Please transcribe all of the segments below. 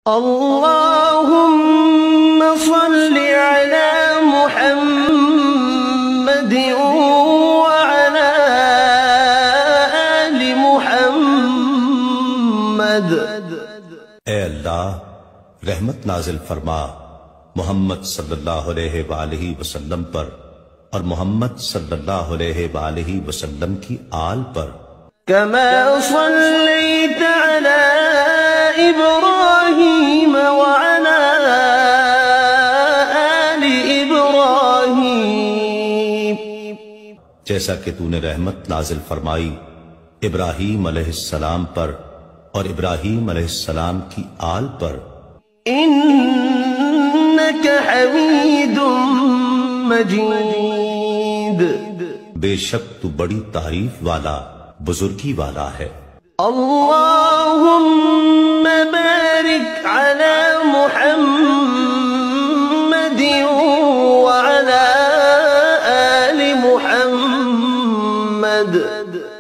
اللهم صل على محمد وعلى آل محمد۔ اے اللہ رحمت نازل فرما محمد صلی اللہ علیہ وآلہ وسلم پر اور محمد صلی اللہ علیہ وآلہ وسلم کی آل پر۔ كما صليت على إبراهيم وعلى آل إبراهيم، جیسا کہ تو نے رحمت نازل فرمائی ابراہیم علیہ السلام پر اور ابراہیم علیہ السلام کی آل پر۔ إنك حميد مجيد، بے شک تو بڑی تعریف والا بزرگی والا ہے۔ اللهم بارك على محمد وعلى آل محمد۔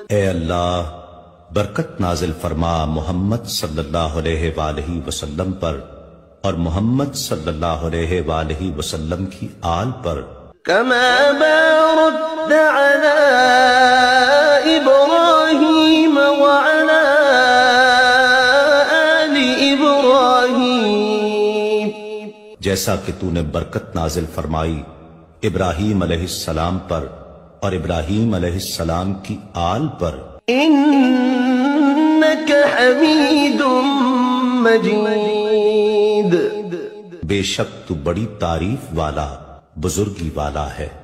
اے اللہ برکت نازل فرما محمد صلی اللہ علیہ وآلہ وسلم پر اور محمد صلی اللہ علیہ وآلہ وسلم کی آل پر۔ كما باركت على إبراهيم وعلى آل إبراهيم، جیسا کہ تو نے برکت نازل فرمائی ابراہیم علیہ السلام پر اور ابراہیم علیہ السلام کی آل پر۔ إنك حميد مجيد، بے شک تو بڑی تعریف والا بزرگی والا ہے۔